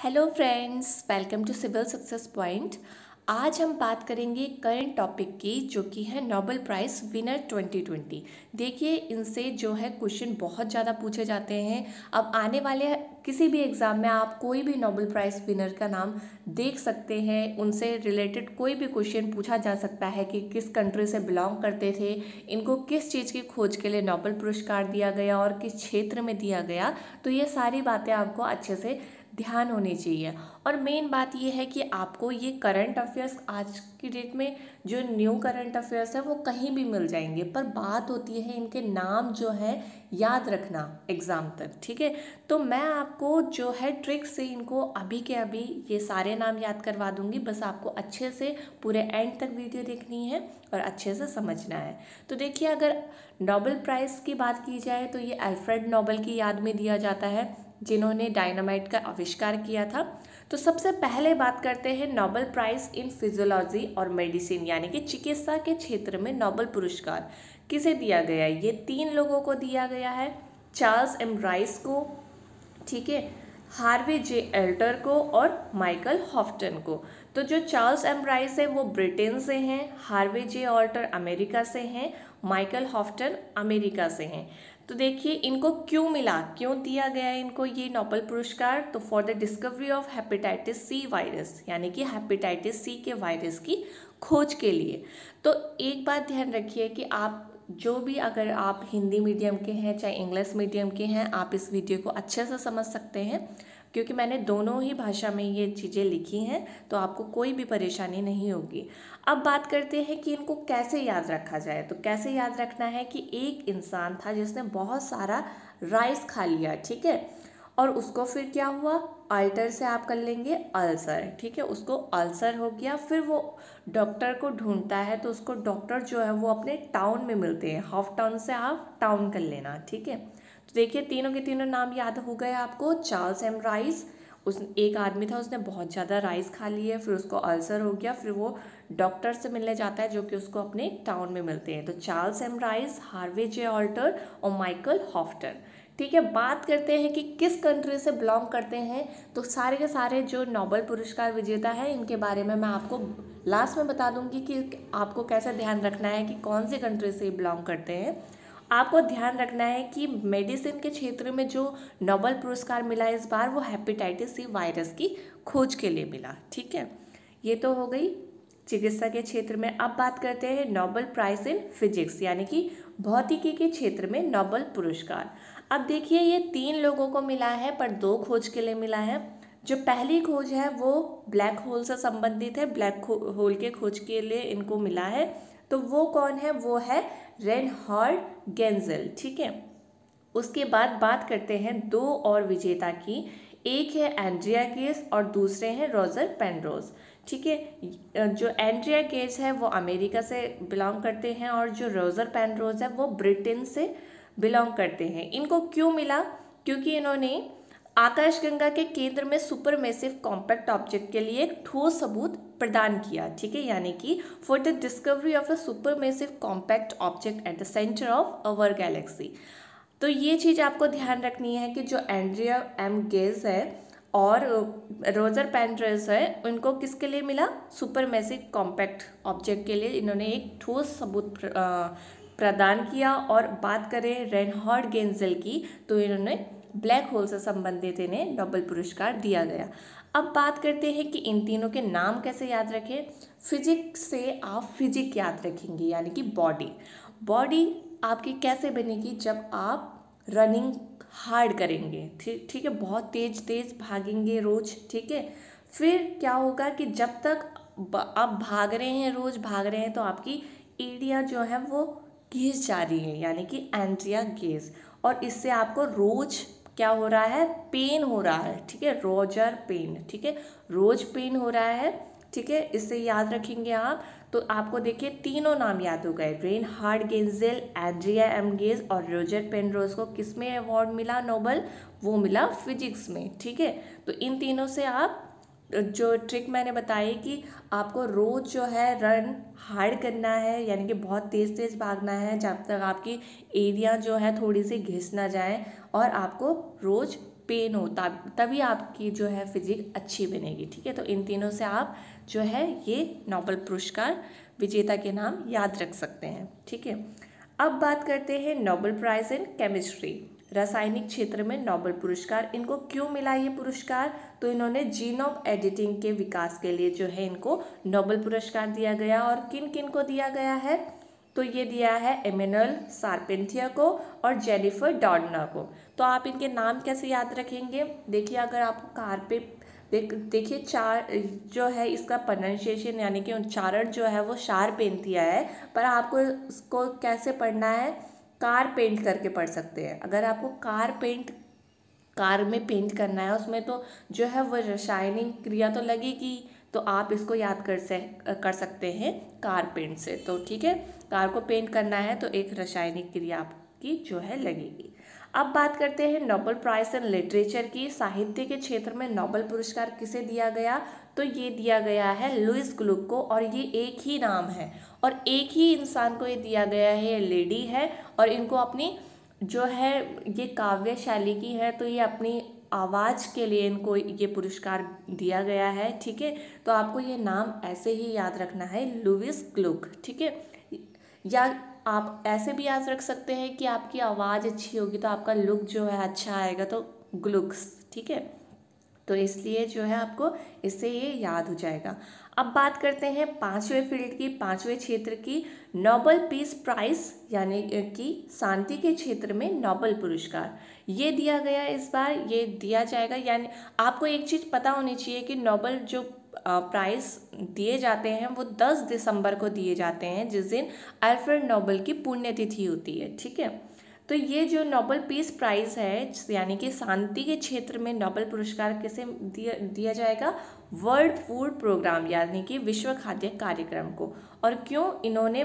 Hello friends, welcome to civil success point. आज हम बात करेंगे करंट टॉपिक की, जो कि है नोबेल प्राइज़ विनर 2020। देखिए, इनसे जो है क्वेश्चन बहुत ज़्यादा पूछे जाते हैं। अब आने वाले किसी भी एग्ज़ाम में आप कोई भी नोबेल प्राइज़ विनर का नाम देख सकते हैं। उनसे रिलेटेड कोई भी क्वेश्चन पूछा जा सकता है कि किस कंट्री से बिलोंग करते थे, इनको किस चीज़ की खोज के लिए नोबेल पुरस्कार दिया गया और किस क्षेत्र में दिया गया। तो ये सारी बातें आपको अच्छे से ध्यान होनी चाहिए। और मेन बात ये है कि आपको ये करंट अफेयर्स आज की डेट में जो न्यू करंट अफेयर्स है वो कहीं भी मिल जाएंगे, पर बात होती है इनके नाम जो है याद रखना एग्ज़ाम तक। ठीक है, तो मैं आपको जो है ट्रिक से इनको अभी के अभी ये सारे नाम याद करवा दूंगी। बस आपको अच्छे से पूरे एंड तक वीडियो देखनी है और अच्छे से समझना है। तो देखिए, अगर नोबेल प्राइज़ की बात की जाए तो ये अल्फ्रेड नोबेल की याद में दिया जाता है, जिन्होंने डायनामाइट का आविष्कार किया था। तो सबसे पहले बात करते हैं नोबेल प्राइज़ इन फिजियोलॉजी और मेडिसिन, यानी कि चिकित्सा के क्षेत्र में नोबेल पुरस्कार किसे दिया गया है। ये 3 लोगों को दिया गया है, चार्ल्स एम राइस को, ठीक है, हार्वे जे एल्टर को और माइकल हॉफ्टन को। तो जो चार्ल्स एम राइस है वो ब्रिटेन से हैं, हार्वे जे ऑल्टर अमेरिका से हैं, माइकल हॉफ्टन अमेरिका से हैं। तो देखिए, इनको क्यों मिला, क्यों दिया गया है इनको ये नोबेल पुरस्कार। तो for the discovery of hepatitis C virus, यानी कि हेपेटाइटिस सी के वायरस की खोज के लिए। तो एक बात ध्यान रखिए कि आप जो भी, अगर आप हिंदी मीडियम के हैं चाहे इंग्लिश मीडियम के हैं, आप इस वीडियो को अच्छे से समझ सकते हैं, क्योंकि मैंने दोनों ही भाषा में ये चीज़ें लिखी हैं, तो आपको कोई भी परेशानी नहीं होगी। अब बात करते हैं कि इनको कैसे याद रखा जाए। तो कैसे याद रखना है कि एक इंसान था जिसने बहुत सारा राइस खा लिया, ठीक है, और उसको फिर क्या हुआ, अल्टर से आप कर लेंगे अल्सर, ठीक है, उसको अल्सर हो गया। फिर वो डॉक्टर को ढूंढता है, तो उसको डॉक्टर जो है वो अपने टाउन में मिलते हैं, हाफ टाउन से आप टाउन कर लेना, ठीक है। तो देखिए, तीनों के तीनों नाम याद हो गए आपको। चार्ल्स एम राइस, उस एक आदमी था, उसने बहुत ज़्यादा राइस खा लिए, फिर उसको अल्सर हो गया, फिर वो डॉक्टर से मिलने जाता है जो कि उसको अपने टाउन में मिलते हैं। तो चार्ल्स एम राइस, हार्वे जे ऑल्टर और माइकल हॉफ्टन। ठीक है, बात करते हैं कि किस कंट्री से बिलोंग करते हैं। तो सारे के सारे जो नोबेल पुरस्कार विजेता है, इनके बारे में मैं आपको लास्ट में बता दूंगी कि आपको कैसे ध्यान रखना है कि कौन सी कंट्री से बिलोंग करते हैं। आपको ध्यान रखना है कि मेडिसिन के क्षेत्र में जो नोबेल पुरस्कार मिला इस बार, वो हेपेटाइटिस सी वायरस की खोज के लिए मिला। ठीक है, ये तो हो गई चिकित्सा के क्षेत्र में। अब बात करते हैं नोबेल प्राइज इन फिजिक्स, यानी कि भौतिकी के क्षेत्र में नोबेल पुरस्कार। अब देखिए, ये 3 लोगों को मिला है, पर 2 खोज के लिए मिला है। जो पहली खोज है वो ब्लैक होल से संबंधित है, ब्लैक होल के खोज के लिए इनको मिला है। तो वो कौन है, वो है रेनहार्ड गेंजेल, ठीक है। उसके बाद बात करते हैं 2 और विजेता की। एक है एंड्रिया गेज और दूसरे हैं रॉजर पेनरोज, ठीक है। जो एंड्रिया गेज है वो अमेरिका से बिलोंग करते हैं और जो रॉजर पेनरोज है वो ब्रिटेन से बिलोंग करते हैं। इनको क्यों मिला, क्योंकि इन्होंने आकाशगंगा के केंद्र में सुपरमेसिव कॉम्पैक्ट ऑब्जेक्ट के लिए एक ठोस सबूत प्रदान किया, ठीक है, यानी कि for the discovery of a supermassive compact object at the centre of our Galaxy. तो ये चीज़ आपको ध्यान रखनी है कि जो एंड्रिया एम गेज है और रोजर पेनरोज है, उनको किसके लिए मिला, सुपरमेसिव कॉम्पैक्ट ऑब्जेक्ट के लिए इन्होंने एक ठोस सबूत प्रदान किया। और बात करें रेनहार्ड गेंजेल की, तो इन्होंने ब्लैक होल से संबंधित इन्हें नोबेल पुरस्कार दिया गया। अब बात करते हैं कि इन तीनों के नाम कैसे याद रखें। फिजिक्स से आप फिजिक याद रखेंगे, यानी कि बॉडी। बॉडी आपकी कैसे बनेगी, जब आप रनिंग हार्ड करेंगे, ठीक है, बहुत तेज तेज भागेंगे रोज, ठीक है। फिर क्या होगा कि जब तक आप भाग रहे हैं, रोज भाग रहे हैं, तो आपकी एड़ियाँ जो है वो घिस जा रही है, यानी कि एंड्रिया गेज। और इससे आपको रोज क्या हो रहा है, पेन हो रहा है, ठीक है, रोजर पेन, ठीक है, रोज पेन हो रहा है, ठीक है, इससे याद रखेंगे आप। तो आपको देखिए, तीनों नाम याद हो गए, Reinhard Genzel, Andrea M Ghez और रोजर पेनरोज को किस में अवार्ड मिला नोबेल, वो मिला फिजिक्स में, ठीक है। तो इन तीनों से आप जो ट्रिक मैंने बताई कि आपको रोज जो है रन हार्ड करना है, यानी कि बहुत तेज़ तेज़ भागना है जब तक आपकी एरिया जो है थोड़ी सी घिस ना जाए, और आपको रोज पेन हो, तभी आपकी जो है फिजिक अच्छी बनेगी। ठीक है, तो इन तीनों से आप जो है ये नोबेल पुरस्कार विजेता के नाम याद रख सकते हैं। ठीक है, अब बात करते हैं नोबेल प्राइज इन केमिस्ट्री, रासायनिक क्षेत्र में नोबेल पुरस्कार। इनको क्यों मिला ये पुरस्कार? तो इन्होंने जीनोम एडिटिंग के विकास के लिए जो है इनको नोबेल पुरस्कार दिया गया। और किन किन को दिया गया है? तो ये दिया है एमेनुएल शार्पेंटियर को और जेनिफर डॉर्ना को। तो आप इनके नाम कैसे याद रखेंगे? देखिए, अगर आपको कार पे देखिए चार जो है इसका प्रोनाउंसिएशन यानी कि उच्चारण जो है वो शार्पेंटियर है, पर आपको इसको कैसे पढ़ना है? कार पेंट करके पढ़ सकते हैं। अगर आपको कार में पेंट करना है, उसमें तो जो है वो रासायनिक क्रिया तो लगेगी, तो आप इसको याद कर सकते हैं कार पेंट से। तो ठीक है, कार को पेंट करना है तो एक रासायनिक क्रिया आपकी जो है लगेगी। अब बात करते हैं नोबेल प्राइज इन लिटरेचर की। साहित्य के क्षेत्र में नोबेल पुरस्कार किसे दिया गया? तो ये दिया गया है लुईस ग्लुक को, और ये एक ही नाम है और एक ही इंसान को ये दिया गया है, ये लेडी है। और इनको अपनी जो है ये काव्य शैली की है, तो ये अपनी आवाज़ के लिए इनको ये पुरस्कार दिया गया है। ठीक है, तो आपको ये नाम ऐसे ही याद रखना है, लुईस ग्लुक। ठीक है, या आप ऐसे भी याद रख सकते हैं कि आपकी आवाज़ अच्छी होगी तो आपका लुक जो है अच्छा आएगा, तो ग्लुक्स। ठीक है, तो इसलिए जो है आपको इससे ये याद हो जाएगा। अब बात करते हैं पांचवें फील्ड की, पांचवें क्षेत्र की, नोबेल पीस प्राइज यानी कि शांति के क्षेत्र में नोबेल पुरस्कार ये दिया गया। इस बार ये दिया जाएगा, यानी आपको एक चीज़ पता होनी चाहिए कि नोबेल जो प्राइज़ दिए जाते हैं वो 10 दिसंबर को दिए जाते हैं, जिस दिन अल्फ्रेड नोबेल की पुण्यतिथि होती है। ठीक है, तो ये जो नोबेल पीस प्राइज़ है यानी कि शांति के क्षेत्र में नोबेल पुरस्कार किसे दिया जाएगा? वर्ल्ड फूड प्रोग्राम यानी कि विश्व खाद्य कार्यक्रम को। और क्यों? इन्होंने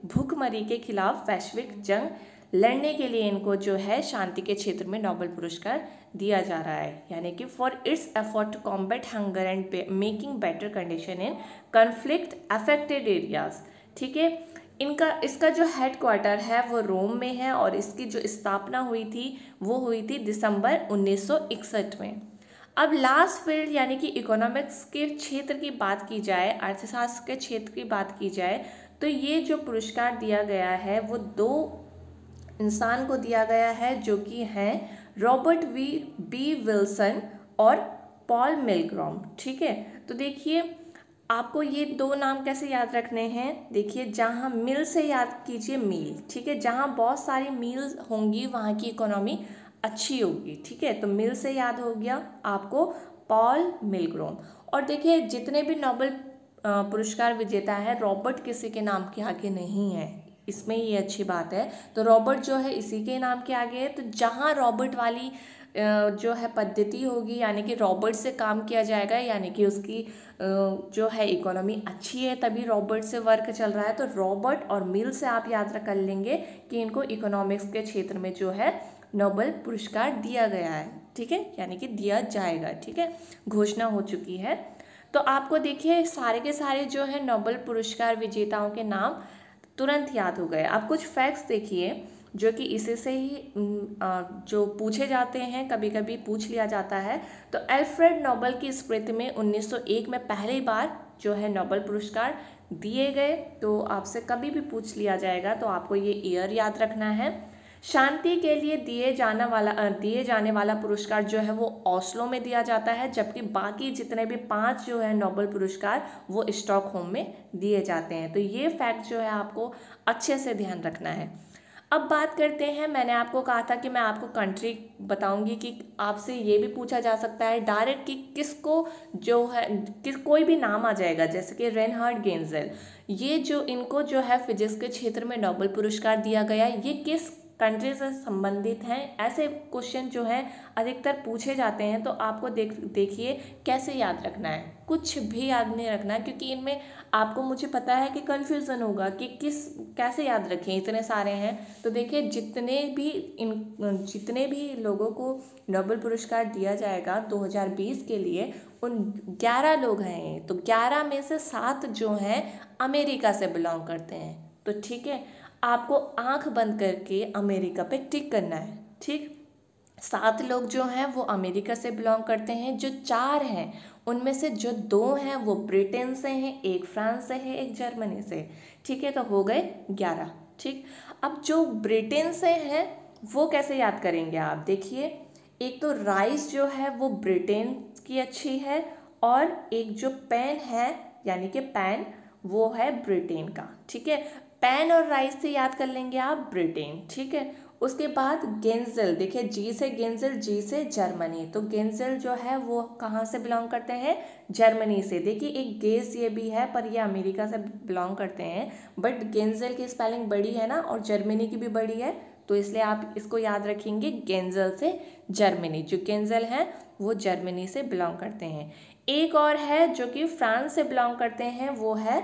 भूखमरी के खिलाफ वैश्विक जंग लड़ने के लिए इनको जो है शांति के क्षेत्र में नोबेल पुरस्कार दिया जा रहा है, यानी कि for its effort to combat hunger and making better condition in conflict affected areas. ठीक है, इसका जो हेड क्वार्टर है वो रोम में है और इसकी जो स्थापना हुई थी वो हुई थी दिसंबर 1961 में। अब लास्ट फील्ड यानी कि इकोनॉमिक्स के क्षेत्र की बात की जाए, अर्थशास्त्र के क्षेत्र की बात की जाए, तो ये जो पुरस्कार दिया गया है वो दो इंसान को दिया गया है, जो कि हैं रॉबर्ट बी विल्सन और पॉल मिलग्रॉम। ठीक है, तो देखिए आपको ये दो नाम कैसे याद रखने हैं? देखिए, जहाँ मिल से याद कीजिए मील। ठीक है, जहाँ बहुत सारी मील्स होंगी वहाँ की इकोनॉमी अच्छी होगी। ठीक है, तो मिल से याद हो गया आपको पॉल मिलग्रॉम। और देखिए जितने भी नोबेल पुरस्कार विजेता है, रॉबर्ट किसी के नाम के आगे नहीं है, इसमें ये अच्छी बात है। तो रॉबर्ट जो है इसी के नाम के आगे है। तो जहाँ रॉबर्ट वाली जो है पद्धति होगी यानी कि रॉबर्ट से काम किया जाएगा, यानी कि उसकी जो है इकोनॉमी अच्छी है तभी रॉबर्ट से वर्क चल रहा है, तो रॉबर्ट और मिल से आप याद रख लेंगे कि इनको इकोनॉमिक्स के क्षेत्र में जो है नोबेल पुरस्कार दिया गया है। ठीक है, यानी कि दिया जाएगा। ठीक है, घोषणा हो चुकी है। तो आपको देखिए सारे के सारे जो है नोबेल पुरस्कार विजेताओं के नाम तुरंत याद हो गए। आप कुछ फैक्ट्स देखिए जो कि इसी से ही जो पूछे जाते हैं, कभी कभी पूछ लिया जाता है। तो अल्फ्रेड नोबेल की स्मृति में 1901 में पहली बार जो है नोबेल पुरस्कार दिए गए। तो आपसे कभी भी पूछ लिया जाएगा तो आपको ये ईयर याद रखना है। शांति के लिए दिए जाने वाला पुरस्कार जो है वो ओस्लो में दिया जाता है, जबकि बाकी जितने भी 5 जो है नोबेल पुरस्कार वो स्टॉकहोम में दिए जाते हैं। तो ये फैक्ट जो है आपको अच्छे से ध्यान रखना है। अब बात करते हैं, मैंने आपको कहा था कि मैं आपको कंट्री बताऊंगी कि आपसे ये भी पूछा जा सकता है डायरेक्ट कि किसको जो है कोई भी नाम आ जाएगा, जैसे कि रेनहार्ड गेंजेल, ये जो इनको जो है फिजिक्स के क्षेत्र में नोबेल पुरस्कार दिया गया, ये किस कंट्री से संबंधित हैं? ऐसे क्वेश्चन जो है अधिकतर पूछे जाते हैं। तो आपको देखिए कैसे याद रखना है, कुछ भी याद नहीं रखना है, क्योंकि इनमें आपको मुझे पता है कि कन्फ्यूज़न होगा कि कैसे याद रखें, इतने सारे हैं। तो देखिए जितने भी लोगों को नोबेल पुरस्कार दिया जाएगा 2020 के लिए, उन 11 लोग हैं, तो 11 में से 7 जो हैं अमेरिका से बिलोंग करते हैं। तो ठीक है, आपको आंख बंद करके अमेरिका पे टिक करना है। ठीक, 7 लोग जो हैं वो अमेरिका से बिलोंग करते हैं, जो 4 हैं उनमें से जो 2 हैं वो ब्रिटेन से हैं, एक फ्रांस से है, एक जर्मनी से। ठीक है, तो हो गए 11। ठीक, अब जो ब्रिटेन से हैं वो कैसे याद करेंगे आप, देखिए एक तो राइस जो है वो ब्रिटेन की अच्छी है, और एक जो पेन है यानी कि पैन वो है ब्रिटेन का। ठीक है, पैन और राइस से याद कर लेंगे आप ब्रिटेन। ठीक है, उसके बाद गेंजल, देखिए जी से गेंजल, जी से जर्मनी, तो गेंजल जो है वो कहाँ से बिलोंग करते हैं, जर्मनी से। देखिए एक गेज ये भी है पर ये अमेरिका से बिलोंग करते हैं, बट गेंजल की स्पेलिंग बड़ी है ना और जर्मनी की भी बड़ी है, तो इसलिए आप इसको याद रखेंगे गेंजल से जर्मनी। जो गेंजल है वो जर्मनी से बिलोंग करते हैं। एक और है जो कि फ्रांस से बिलोंग करते हैं, वो है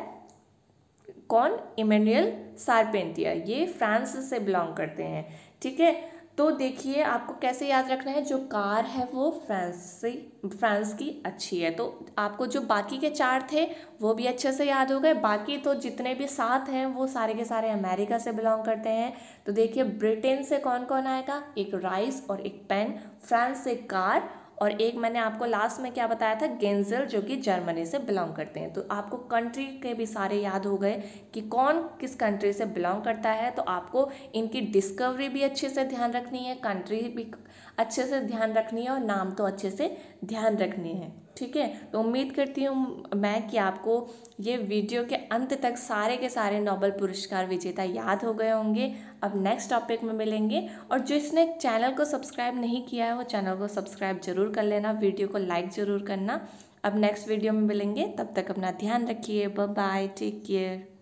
कौन, इमैनुएल शार्पेंटियर, ये फ्रांस से बिलोंग करते हैं। ठीक है, तो देखिए आपको कैसे याद रखना है, जो कार है वो फ्रांस की अच्छी है। तो आपको जो बाकी के 4 थे वो भी अच्छे से याद हो गए, बाकी तो जितने भी 7 हैं वो सारे के सारे अमेरिका से बिलोंग करते हैं। तो देखिए ब्रिटेन से कौन कौन आएगा, एक राइस और एक पेन, फ्रांस से कार, और एक मैंने आपको लास्ट में क्या बताया था, गेंजल, जो कि जर्मनी से बिलोंग करते हैं। तो आपको कंट्री के भी सारे याद हो गए कि कौन किस कंट्री से बिलोंग करता है। तो आपको इनकी डिस्कवरी भी अच्छे से ध्यान रखनी है, कंट्री भी अच्छे से ध्यान रखनी है, और नाम तो अच्छे से ध्यान रखनी है। ठीक है, तो उम्मीद करती हूँ मैं कि आपको ये वीडियो के अंत तक सारे के सारे नोबेल पुरस्कार विजेता याद हो गए होंगे। अब नेक्स्ट टॉपिक में मिलेंगे, और जिसने चैनल को सब्सक्राइब नहीं किया है वो चैनल को सब्सक्राइब जरूर कर लेना, वीडियो को लाइक ज़रूर करना। अब नेक्स्ट वीडियो में मिलेंगे, तब तक अपना ध्यान रखिए, बाय बाय, टेक केयर।